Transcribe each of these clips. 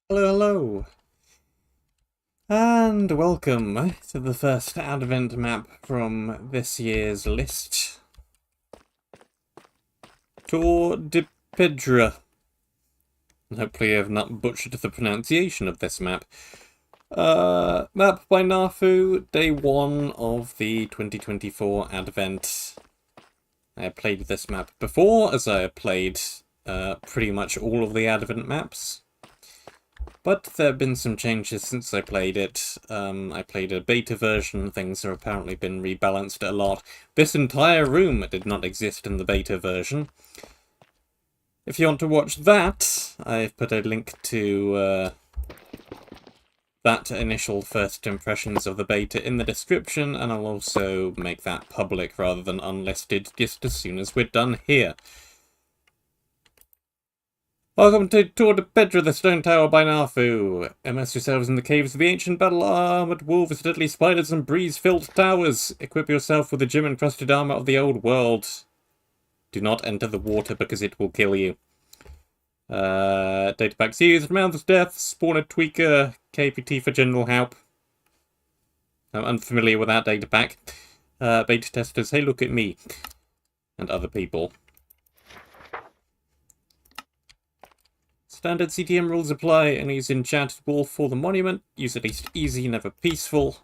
Hello, hello, and welcome to the first Advent map from this year's list. Torre de Piedra. Hopefully I've not butchered the pronunciation of this map. Map by Narfu, day 1 of the 2024 Advent. I have played this map before, as I have played pretty much all of the Advent maps. But there have been some changes since I played it. I played a beta version, things have apparently been rebalanced a lot. This entire room did not exist in the beta version. If you want to watch that, I've put a link to that initial first impressions of the beta in the description, and I'll also make that public rather than unlisted just as soon as we're done here. Welcome to Torre de Piedra, the stone tower by Narfu. Immerse yourselves in the caves of the ancient battle-armored wolves, deadly spiders, and breeze-filled towers. Equip yourself with the gem-encrusted armor of the old world. Do not enter the water because it will kill you. Data packs used, Mouth's Death, Spawner Tweaker, KPT for general help. I'm unfamiliar with that data pack. Beta testers, hey look at me. And other people. Standard CTM rules apply, and use enchanted wall for the monument. Use at least easy, never peaceful.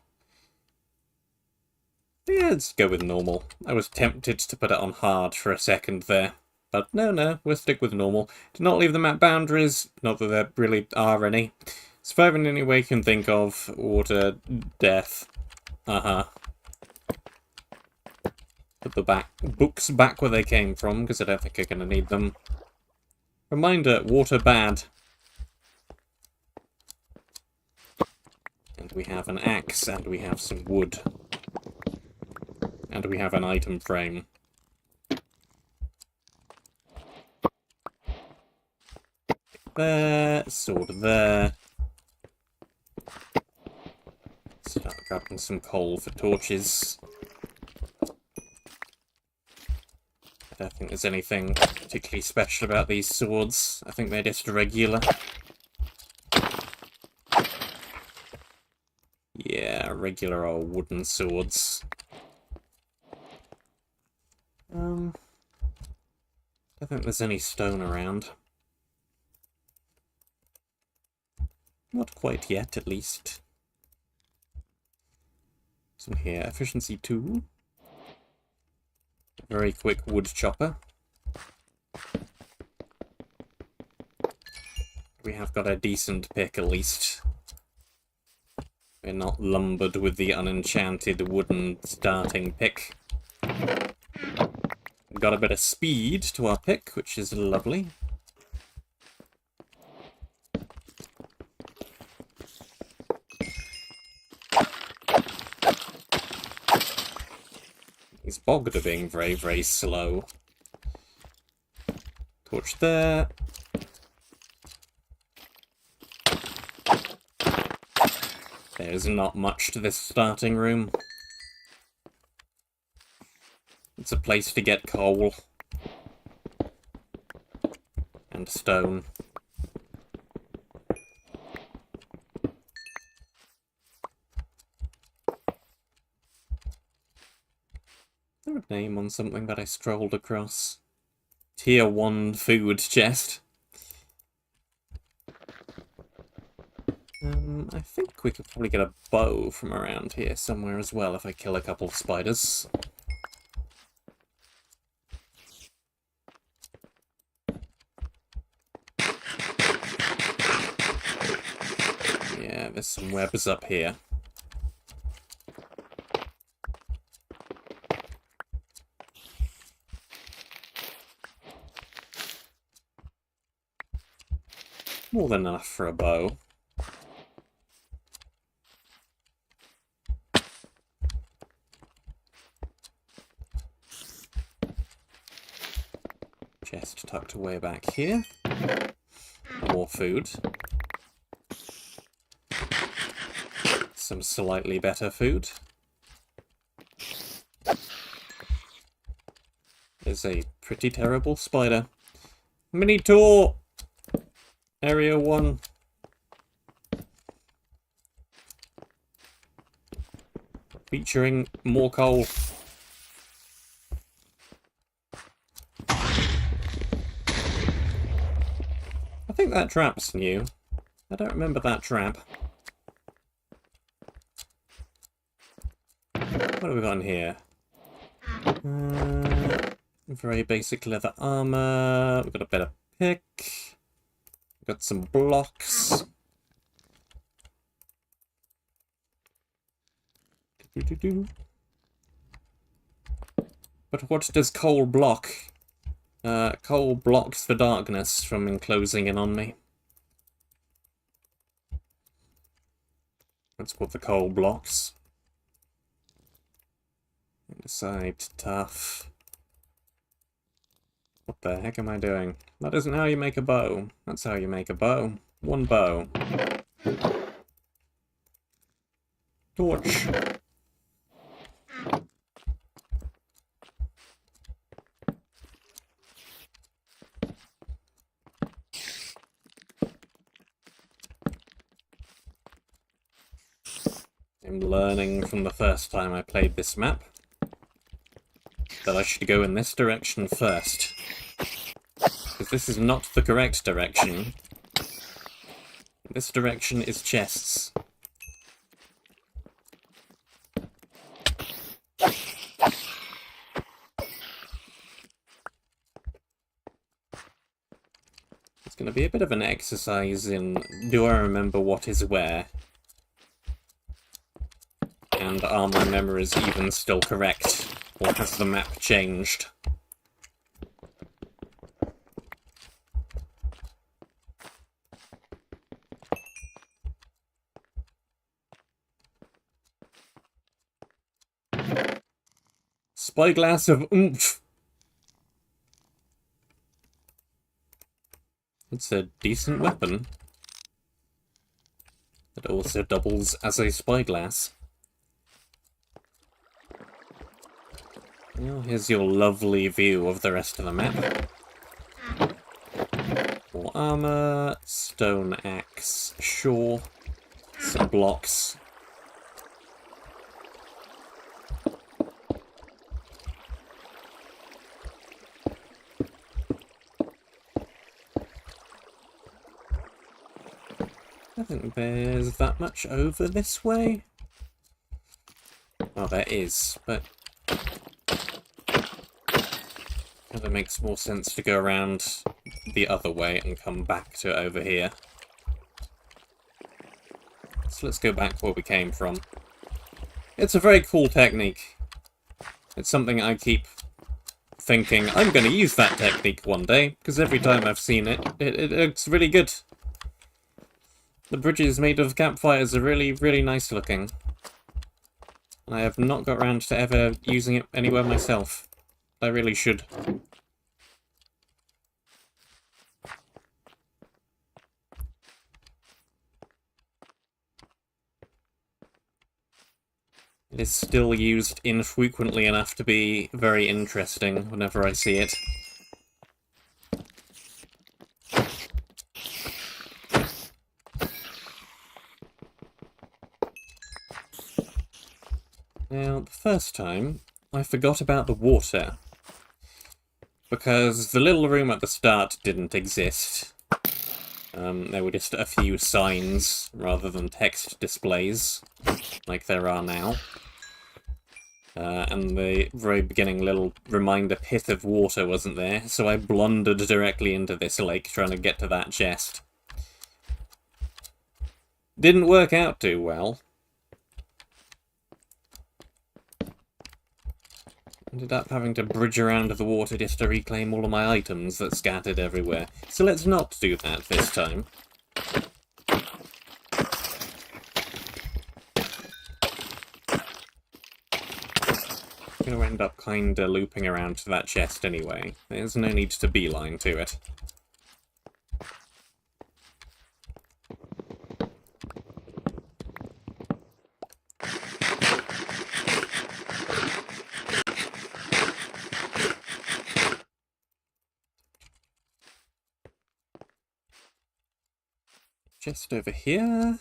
Yeah, let's go with normal. I was tempted to put it on hard for a second there. But no, we'll stick with normal. Do not leave the map boundaries, not that there really are any. Survive in any way you can think of. Water, death. Put the books back where they came from, because I don't think I'm going to need them. Reminder, water bad. And we have an axe, and we have some wood. And we have an item frame. There, sword there. Start grabbing some coal for torches. I don't think there's anything particularly special about these swords. I think they're just regular. Yeah, regular old wooden swords. I don't think there's any stone around. Not quite yet, at least. Some here. Efficiency 2. Very quick wood chopper. We have got a decent pick, at least. We're not lumbered with the unenchanted wooden starting pick. We've got a bit of speed to our pick, which is lovely. These bogged are being very, very slow. Torch there. There's not much to this starting room. It's a place to get coal. And stone. Is there a name on something that I scrolled across? Tier 1 food chest. I think we could probably get a bow from around here somewhere as well if I kill a couple of spiders. Yeah, there's some webs up here. More than enough for a bow. Chest tucked away back here. More food. Some slightly better food. There's a pretty terrible spider. Mini tour! Area 1. featuring more coal. I think that trap's new. I don't remember that trap. What have we got in here? Very basic leather armor. We've got a better pick. We've got some blocks. But what does coal block? Coal blocks the darkness from enclosing in on me. That's what the coal blocks. Decide tough. What the heck am I doing? That isn't how you make a bow. That's how you make a bow. One bow. Torch. I'm learning from the first time I played this map that I should go in this direction first. Because this is not the correct direction. This direction is chests. It's going to be a bit of an exercise in, do I remember what is where? And are my memories even still correct? Or has the map changed? Spyglass of oomph! It's a decent weapon. It also doubles as a spyglass. Well, here's your lovely view of the rest of the map. More armor, stone axe, sure, some blocks. I think there's that much over this way. Oh, there is, but it makes more sense to go around the other way and come back to over here. So let's go back where we came from. It's a very cool technique. It's something I keep thinking, I'm going to use that technique one day, because every time I've seen it, it looks really good. The bridges made of campfires are really, really nice looking. I have not got around to ever using it anywhere myself. I really should. It is still used infrequently enough to be very interesting whenever I see it. Now, the first time, I forgot about the water. Because the little room at the start didn't exist. There were just a few signs rather than text displays, like there are now. And the very beginning little reminder pit of water wasn't there, so I blundered directly into this lake trying to get to that chest. Didn't work out too well. Ended up having to bridge around the water just to reclaim all of my items that scattered everywhere. So let's not do that this time. I'm going to end up kinda looping around to that chest anyway. There's no need to beeline to it. Chest over here.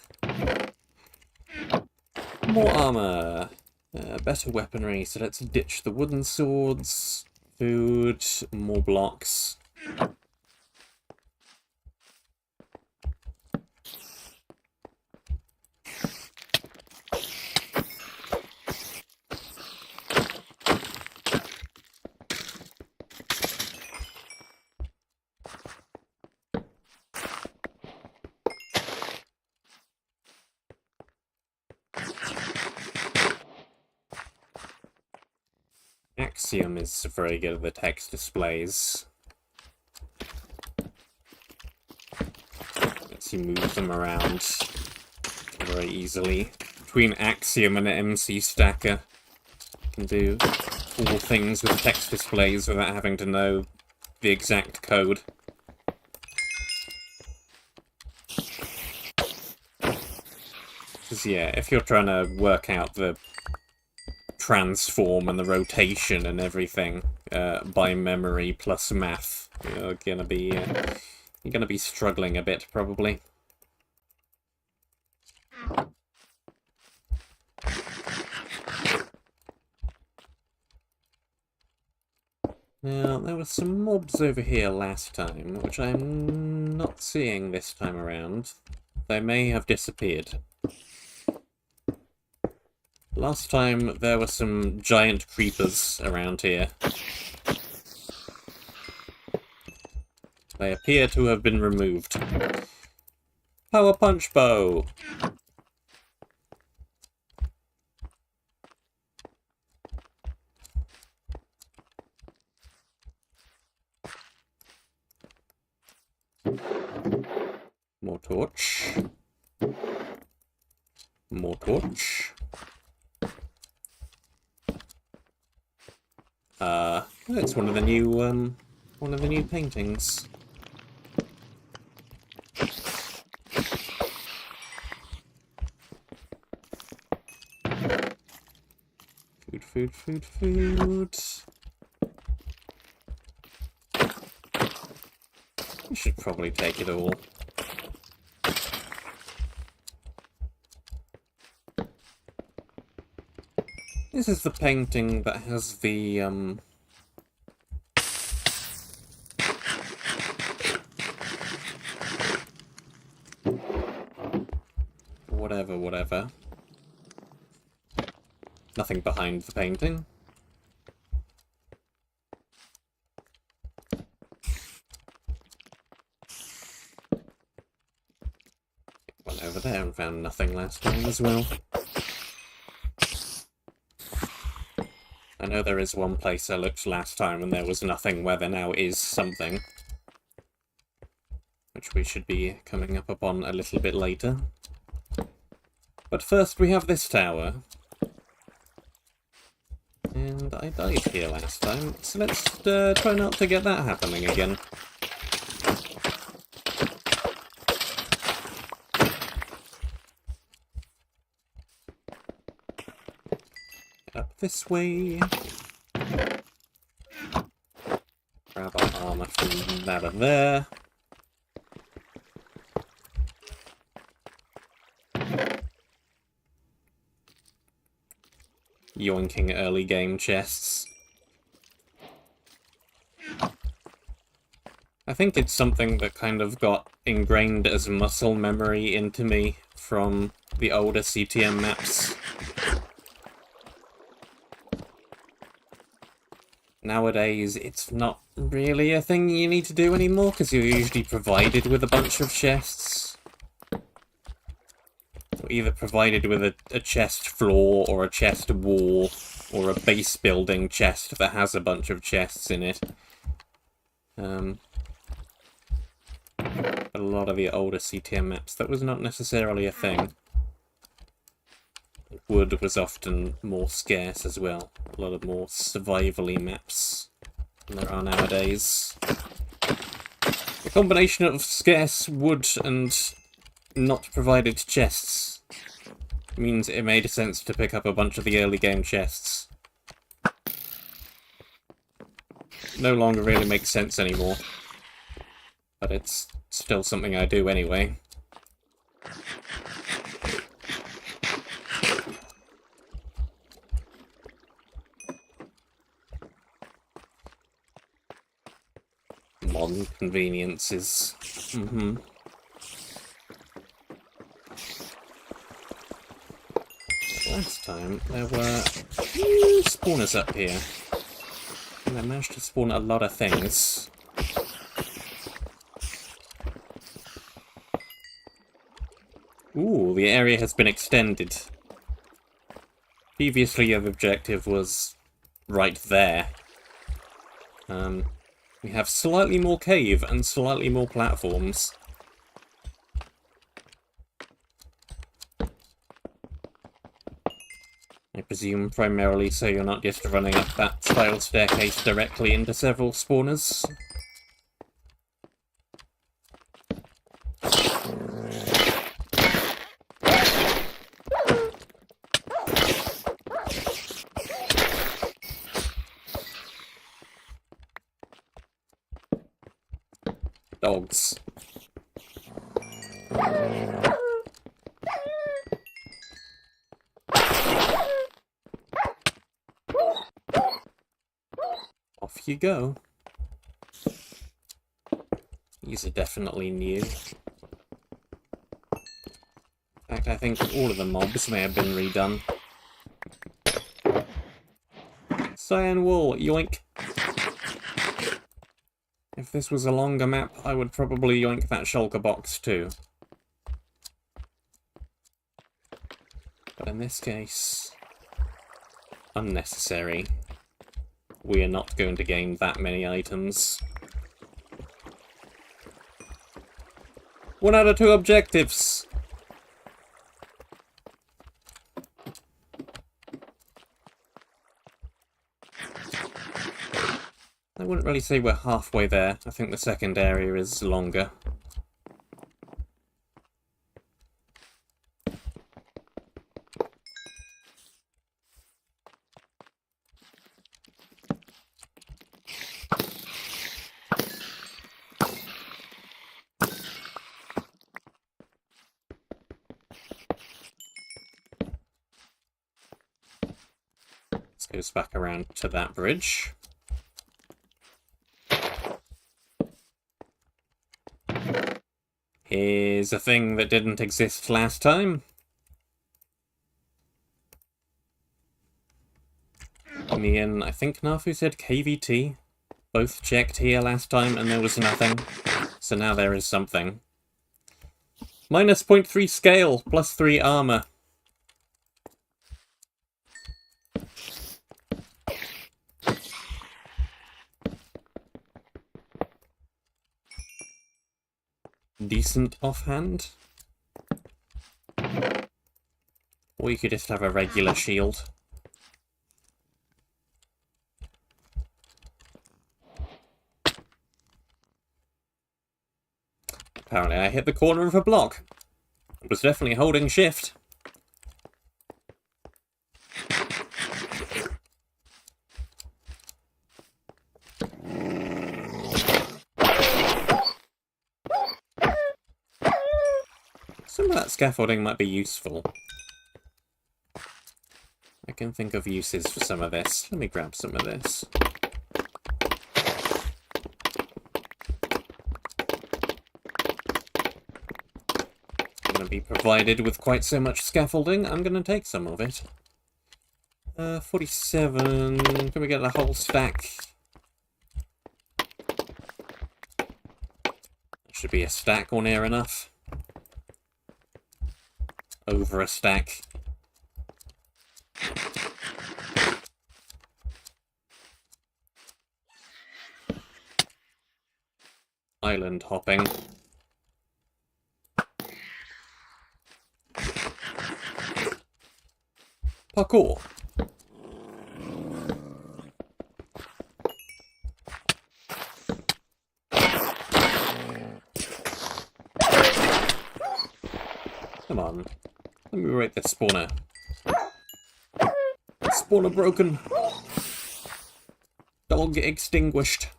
More armor. Better weaponry, so let's ditch the wooden swords. Food, more blocks. Axiom is very good at the text displays. Lets you move them around very easily. Between Axiom and MC Stacker, you can do cool things with text displays without having to know the exact code. Because yeah, if you're trying to work out the transform and the rotation and everything by memory plus math, you're gonna be struggling a bit probably. Now, there were some mobs over here last time, which I'm not seeing this time around. They may have disappeared. Last time, there were some giant creepers around here. They appear to have been removed. Power Punch Bow! More torch. More torch. It's one of the new paintings. Food. We should probably take it all. This is the painting that has the, whatever. Nothing behind the painting. Went over there and found nothing last time as well. I know there is one place I looked last time and there was nothing where there now is something. Which we should be coming up upon a little bit later. But first we have this tower. And I died here last time, so let's try not to get that happening again. Up this way. Grab our armor from that and there. Yoinking early game chests. I think it's something that kind of got ingrained as muscle memory into me from the older CTM maps. Nowadays, it's not really a thing you need to do anymore, because you're usually provided with a bunch of chests. Or either provided with a chest floor, or a chest wall, or a base building chest that has a bunch of chests in it. But a lot of the older CTM maps, that was not necessarily a thing. Wood was often more scarce as well. A lot of more survival-y maps than there are nowadays. The combination of scarce wood and not provided chests means it made sense to pick up a bunch of the early game chests. No longer really makes sense anymore. But it's still something I do anyway. Modern conveniences. Last time, there were spawners up here. And I managed to spawn a lot of things. Ooh, the area has been extended. Previously, your objective was right there. We have slightly more cave and slightly more platforms. I presume primarily so you're not just running up that spiral staircase directly into several spawners. Dogs. Off you go. These are definitely new. In fact, I think all of the mobs may have been redone. Cyan wool, yoink! If this was a longer map, I would probably yoink that shulker box too. But in this case, unnecessary. We are not going to gain that many items. 1 out of 2 objectives! I wouldn't really say we're halfway there. I think the second area is longer. This goes back around to that bridge. Here's a thing that didn't exist last time. Me and I think Narfu said KVT. Both checked here last time and there was nothing. So now there is something. Minus 0.3 scale, plus 3 armor. Decent offhand. Or you could just have a regular shield. Apparently I hit the corner of a block. I was definitely holding shift. Some of that scaffolding might be useful. I can think of uses for some of this. Let me grab some of this. I'm going to be provided with quite so much scaffolding, I'm going to take some of it. 47... Can we get a whole stack? Should be a stack or near enough. Over a stack. Island hopping. Parkour. Come on. Let me rate this spawner. Spawner broken. Dog extinguished.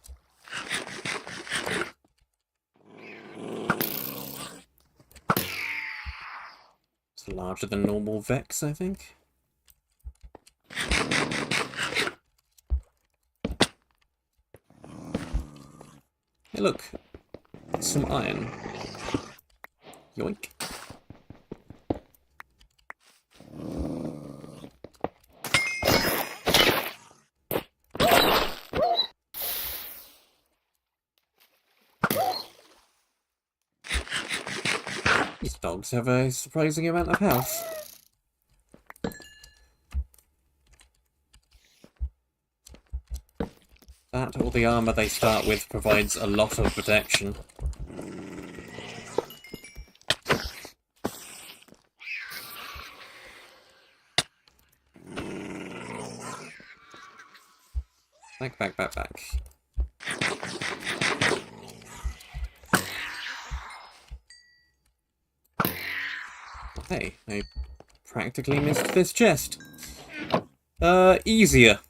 It's larger than normal Vex, I think. Hey, look. Some iron. Yoink. These dogs have a surprising amount of health. That, or the armor they start with, provides a lot of protection. Back. Hey, I practically missed this chest. Easier.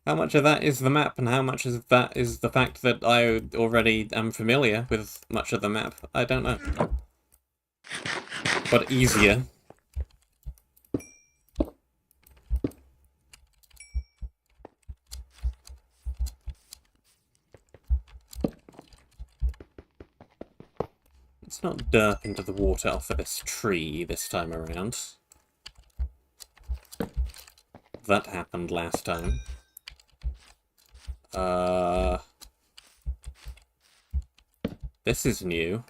How much of that is the map, and how much of that is the fact that I already am familiar with much of the map? I don't know. But easier. Let's not derp into the water off of this tree this time around. That happened last time. This is new.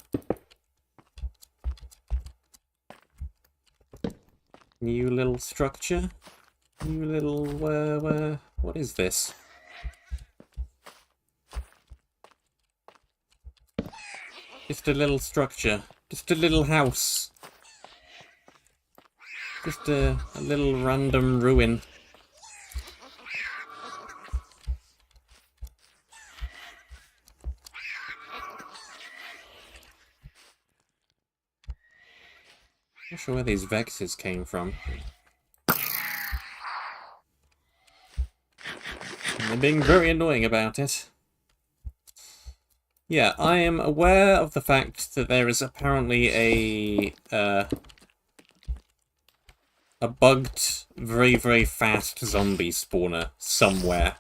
New little structure. New little, what is this? Just a little structure. Just a little house. Just a little random ruin. Not sure where these vexes came from. And they're being very annoying about it. Yeah, I am aware of the fact that there is apparently a bugged, very, very fast zombie spawner somewhere.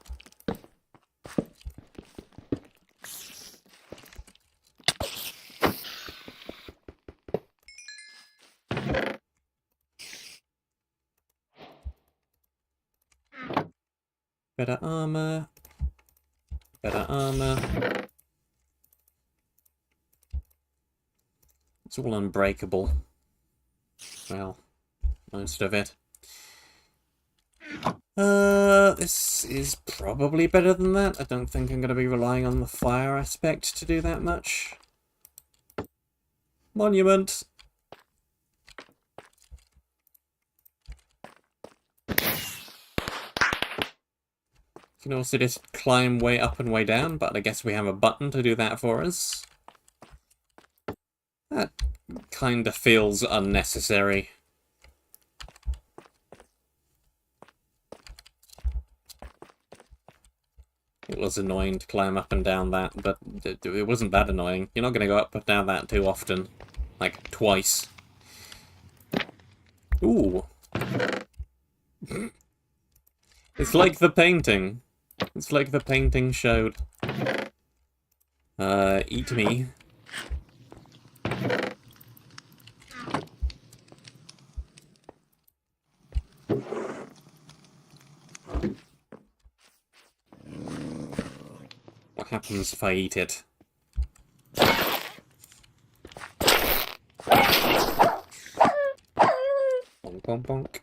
Better armor. Better armor. It's all unbreakable. Well, most of it. This is probably better than that. I don't think I'm going to be relying on the fire aspect to do that much. Monument! You can also just climb way up and way down, but I guess we have a button to do that for us. That kinda feels unnecessary. It was annoying to climb up and down that, but it wasn't that annoying. You're not going to go up and down that too often. Like, twice. Ooh. It's like the painting. It's like the painting showed. Eat me. What happens if I eat it? Bonk, bonk, bonk.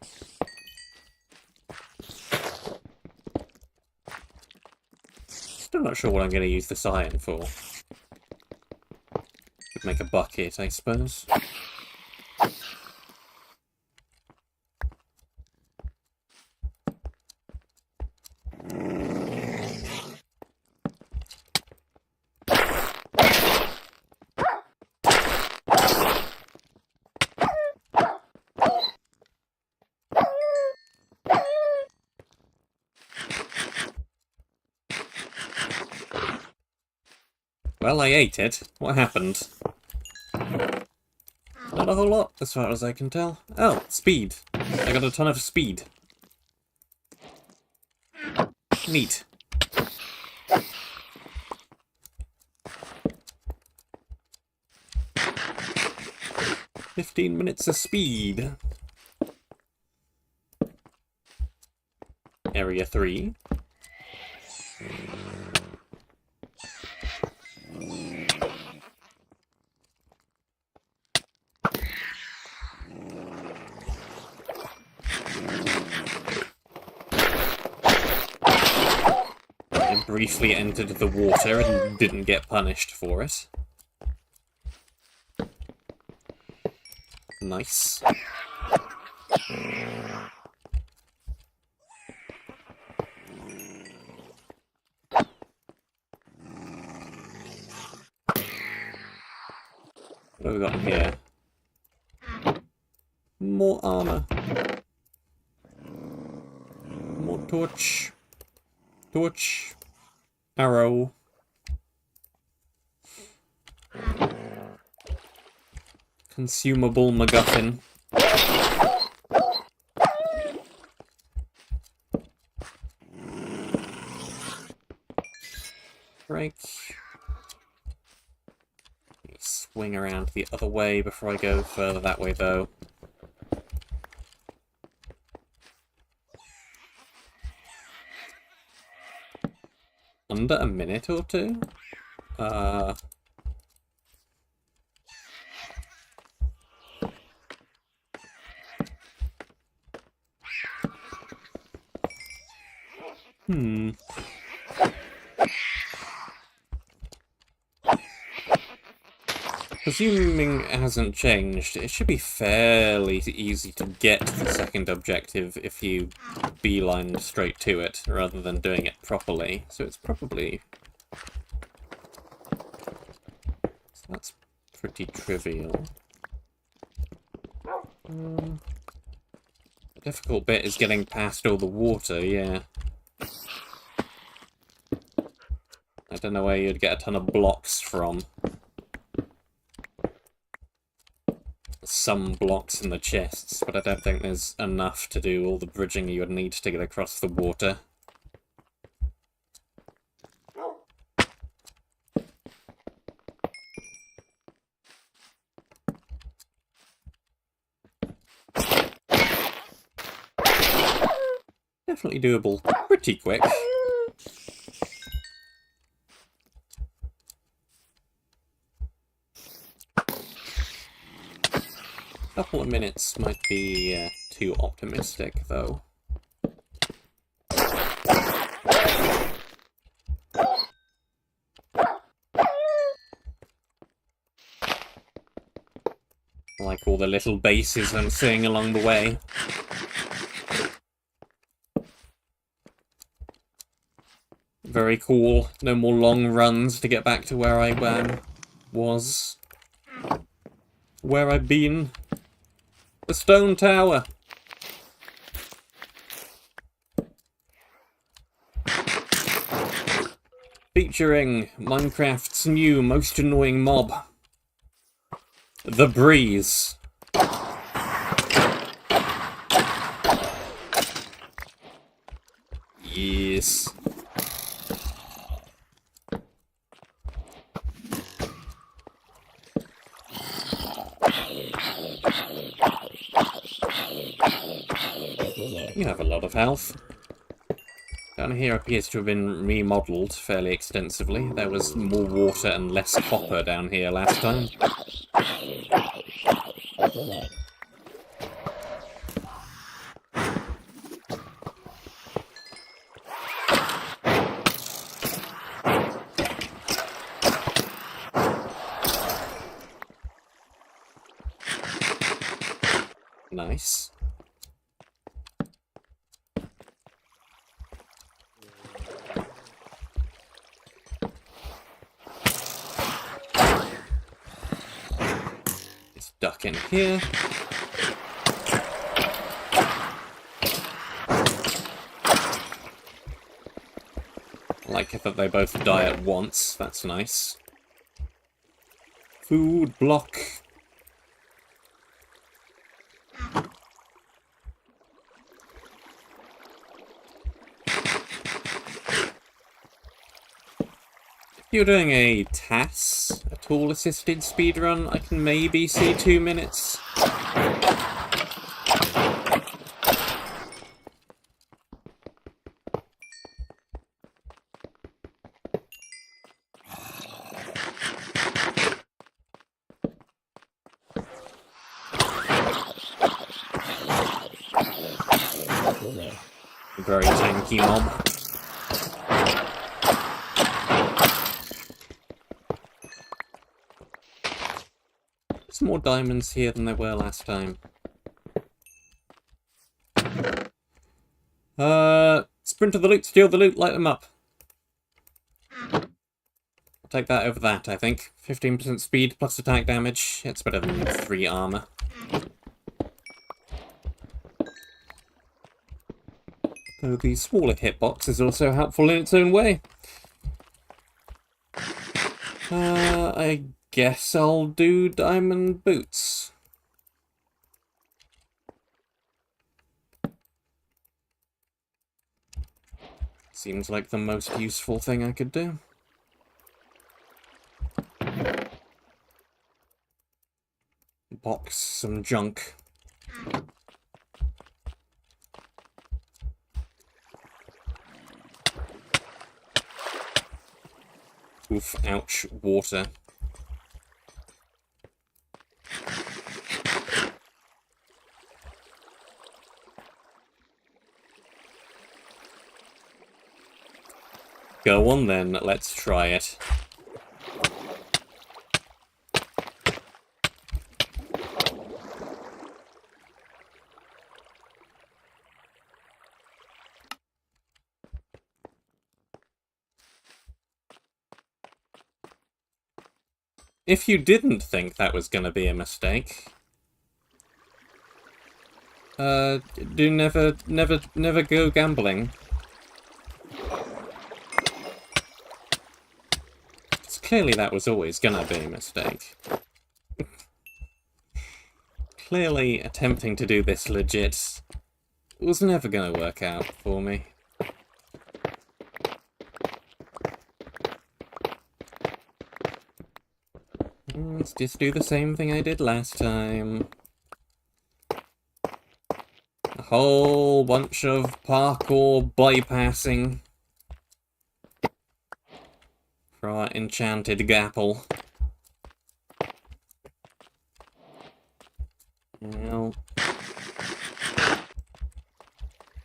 Still not sure what I'm going to use this iron for. Could make a bucket, I suppose. Well, I ate it. What happened? Not a whole lot, as far as I can tell. Oh, speed. I got a ton of speed. Neat. "15 minutes of speed." Area 3. I briefly entered the water and didn't get punished for it. Nice. What have we got here? More armor. More torch. Torch. Arrow. Consumable MacGuffin. Break. Swing around the other way before I go further that way, though. Under a minute or two? Presuming it hasn't changed, it should be fairly easy to get the second objective if you beeline straight to it, rather than doing it properly. So it's probably... So that's pretty trivial. The difficult bit is getting past all the water, yeah. I don't know where you'd get a ton of blocks from. Some blocks in the chests, but I don't think there's enough to do all the bridging you would need to get across the water. Definitely doable pretty quick. Couple of minutes might be too optimistic, though. Like all the little bases I'm seeing along the way. Very cool. No more long runs to get back to where I was. Where I've been. The stone tower. Featuring Minecraft's new most annoying mob. The breeze. Yes. You have a lot of health. Down here appears to have been remodeled fairly extensively. There was more water and less copper down here last time. Nice. Duck in here. I like it that they both die at once. That's nice. Food block. If you're doing a TAS, a tool-assisted speedrun, I can maybe see 2 minutes. Very tanky mob. There's more diamonds here than there were last time. Sprint to the loot, steal the loot, light them up. I'll take that over that, I think. 15% speed plus attack damage. It's better than 3 armor. Though the smaller hitbox is also helpful in its own way. I guess I'll do diamond boots. Seems like the most useful thing I could do. Box some junk. Oof, ouch, water. Go on then, let's try it. If you didn't think that was gonna be a mistake, do never go gambling. Clearly that was always gonna be a mistake. Clearly attempting to do this legit was never gonna work out for me. Let's just do the same thing I did last time. A whole bunch of parkour bypassing for our enchanted gapple. Well,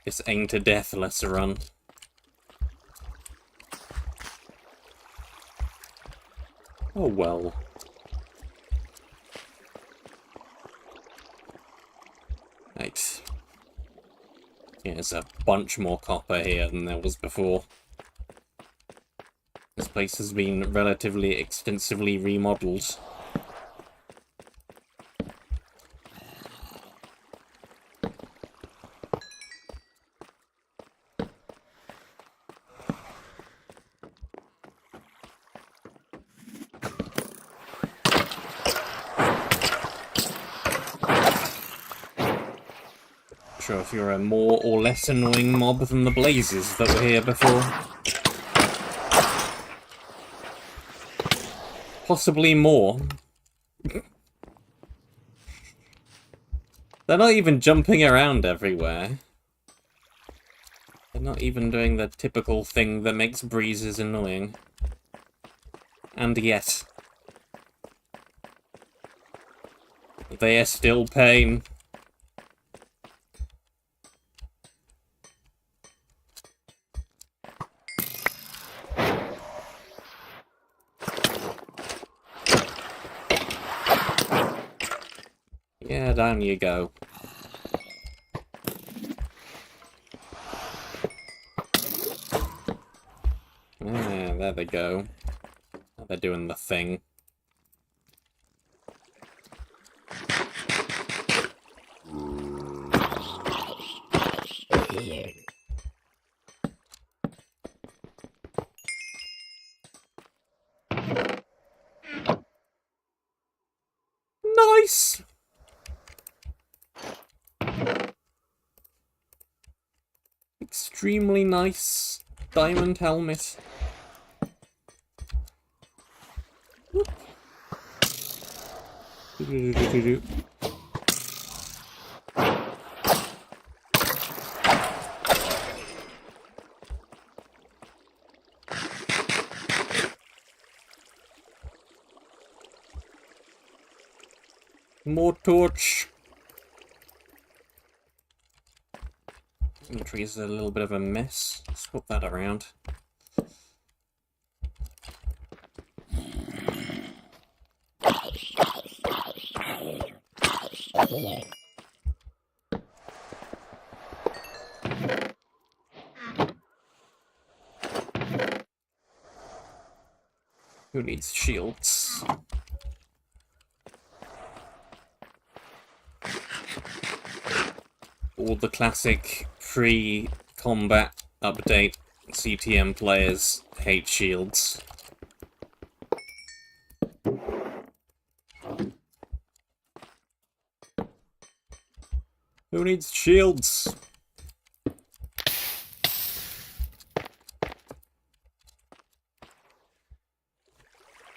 this ain't a deathless run. Oh well. Right. Yeah, there's a bunch more copper here than there was before. This place has been relatively extensively remodeled. Sure if you're a more or less annoying mob than the blazes that were here before. Possibly more. They're not even jumping around everywhere. They're not even doing the typical thing that makes breezes annoying. And yet, they are still pain. Yeah, down you go. Ah, there they go. Now they're doing the thing. Nice! Extremely nice diamond helmet. More torch. Inventory is a little bit of a mess. Swap that around. Who needs shields? All the classic pre-combat update CTM players hate shields. Who needs shields?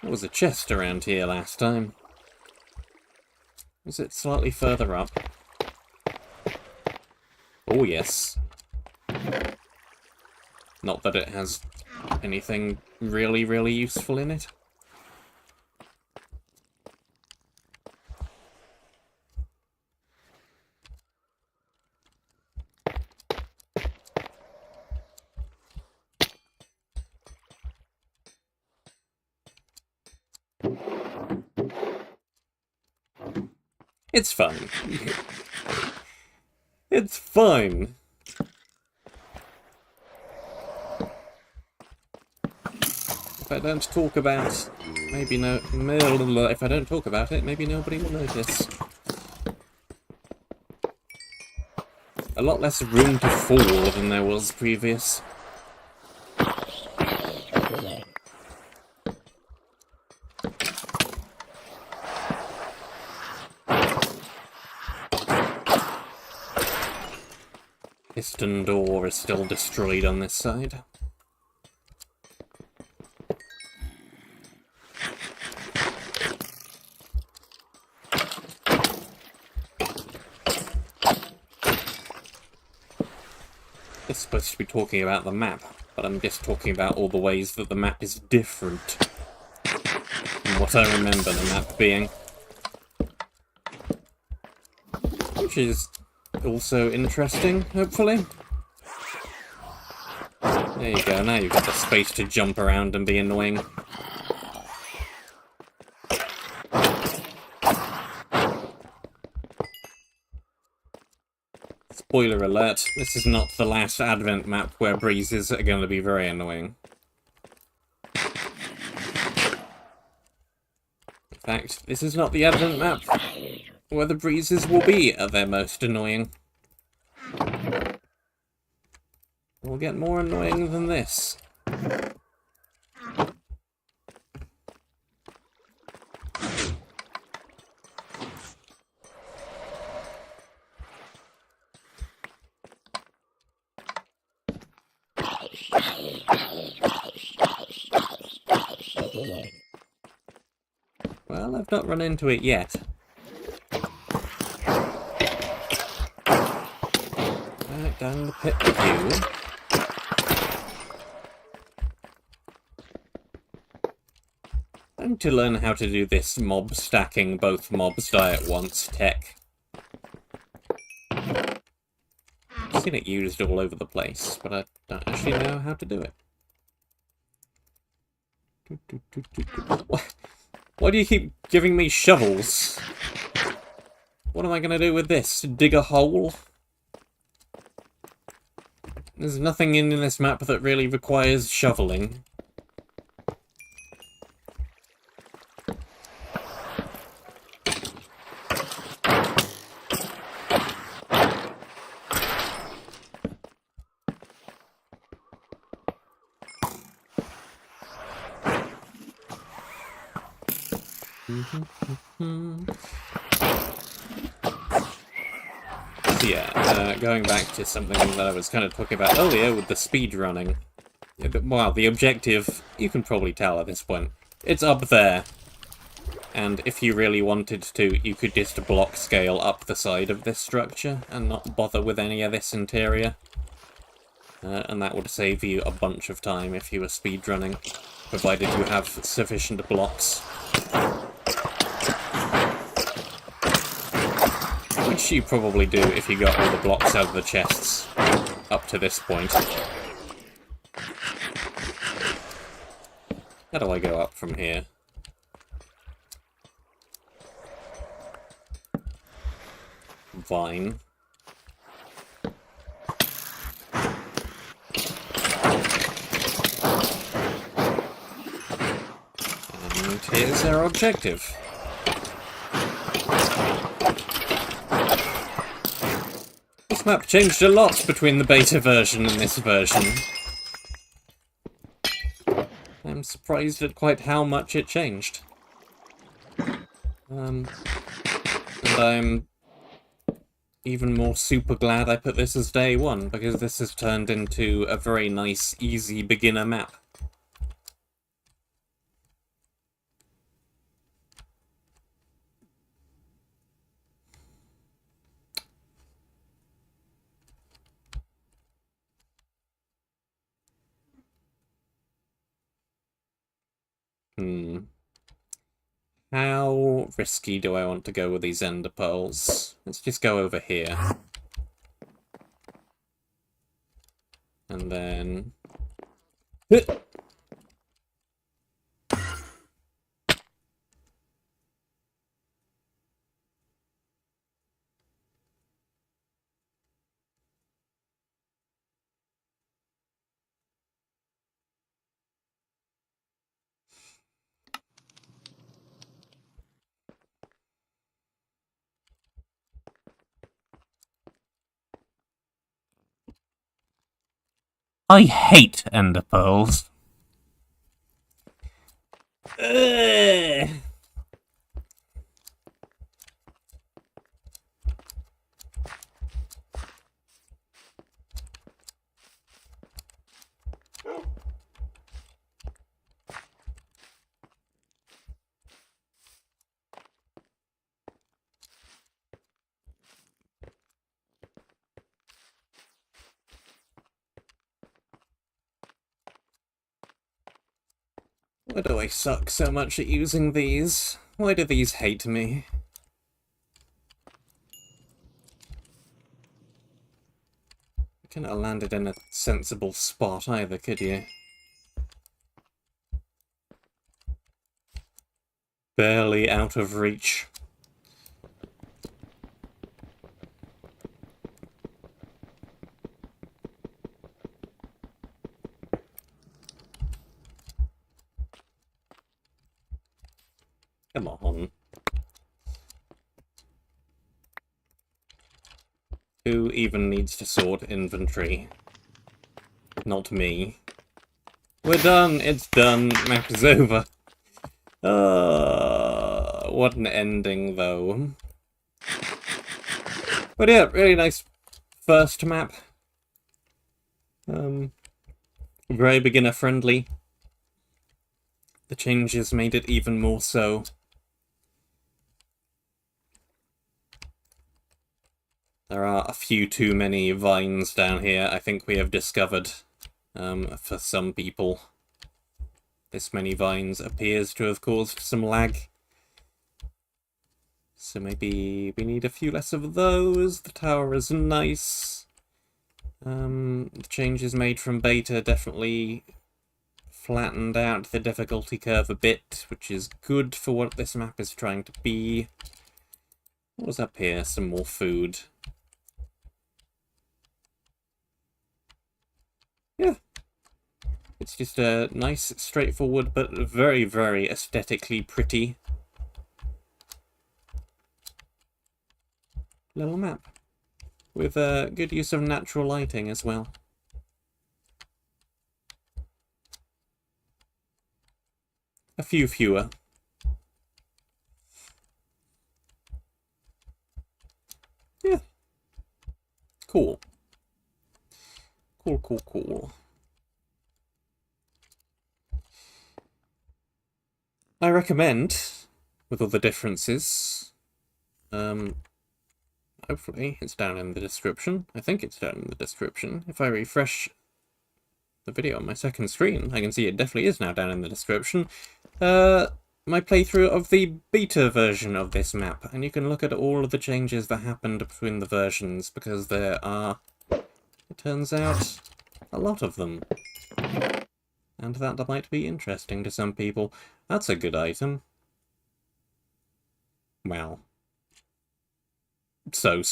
There was a chest around here last time. Was it slightly further up? Oh yes. Not that it has anything really, really useful in it. It's fine. It's fine. If I don't talk about, maybe no. If I don't talk about it, maybe nobody will notice. A lot less room to fall than there was previous. Piston door is still destroyed on this side. It's supposed to be talking about the map, but I'm just talking about all the ways that the map is different from what I remember the map being. Which is also interesting, hopefully. There you go, now you've got the space to jump around and be annoying. Spoiler alert, this is not the last Advent map where breezes are going to be very annoying. In fact, this is not the Advent map where the breezes will be at their most annoying. We'll get more annoying than this. Well, I've not run into it yet. Back down the pit with you. I need to learn how to do this mob stacking both mobs die at once tech. I've seen it used all over the place, but I don't actually know how to do it. Why do you keep giving me shovels? What am I going to do with this? Dig a hole? There's nothing in this map that really requires shoveling. So yeah, going back to something that I was kind of talking about earlier with the speed running. Well, the objective, you can probably tell at this point, it's up there. And if you really wanted to, you could just block scale up the side of this structure and not bother with any of this interior. And that would save you a bunch of time if you were speedrunning, provided you have sufficient blocks. Which you probably do if you got all the blocks out of the chests up to this point. How do I go up from here? Vine. And here's our objective. This map changed a lot between the beta version and this version. I'm surprised at quite how much it changed. And I'm even more super glad I put this as day one, because this has turned into a very nice, easy beginner map. How risky do I want to go with these ender pearls? Let's just go over here. And then... I hate ender pearls. Why do I suck so much at using these? Why do these hate me? You couldn't have landed in a sensible spot either, could you? Barely out of reach. Come on. Who even needs to sort inventory? Not me. We're done! It's done! Map is over. What an ending, though. But yeah, really nice first map. Very beginner friendly. The changes made it even more so. There are a few too many vines down here, I think we have discovered, for some people. This many vines appears to have caused some lag. So maybe we need a few less of those. The tower is nice. The changes made from beta definitely flattened out the difficulty curve a bit, which is good for what this map is trying to be. What was up here? Some more food. Yeah. It's just a nice, straightforward, but very, very aesthetically pretty little map. With good use of natural lighting as well. A few fewer. Yeah. Cool. Cool. I recommend with all the differences. Hopefully it's down in the description. I think it's down in the description. If I refresh the video on my second screen, I can see it definitely is now down in the description. My playthrough of the beta version of this map, and you can look at all of the changes that happened between the versions, because there are, it turns out, a lot of them. And that might be interesting to some people. That's a good item. Well. So.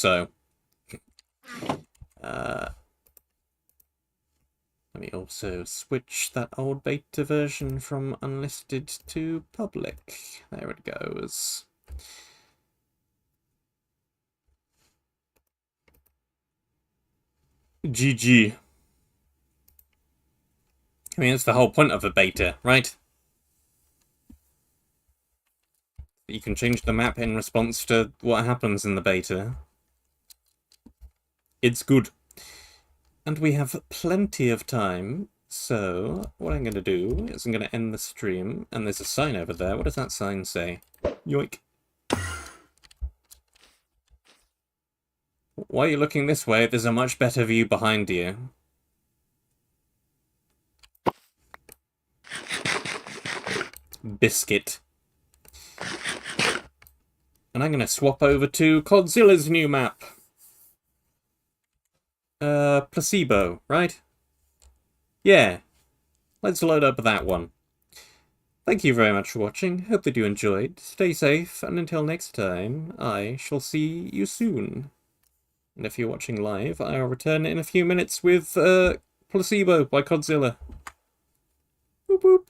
Let me also switch that old beta version from unlisted to public. There it goes. GG. I mean, that's the whole point of a beta, right? You can change the map in response to what happens in the beta. It's good. And we have plenty of time, so what I'm going to do is I'm going to end the stream, and there's a sign over there. What does that sign say? Yoink. Why are you looking this way? There's a much better view behind you. Biscuit. And I'm going to swap over to Godzilla's new map. Placebo, right? Yeah. Let's load up that one. Thank you very much for watching. Hope that you enjoyed. Stay safe, and until next time, I shall see you soon. And if you're watching live, I'll return in a few minutes with Placebo by Godzilla. Boop boop.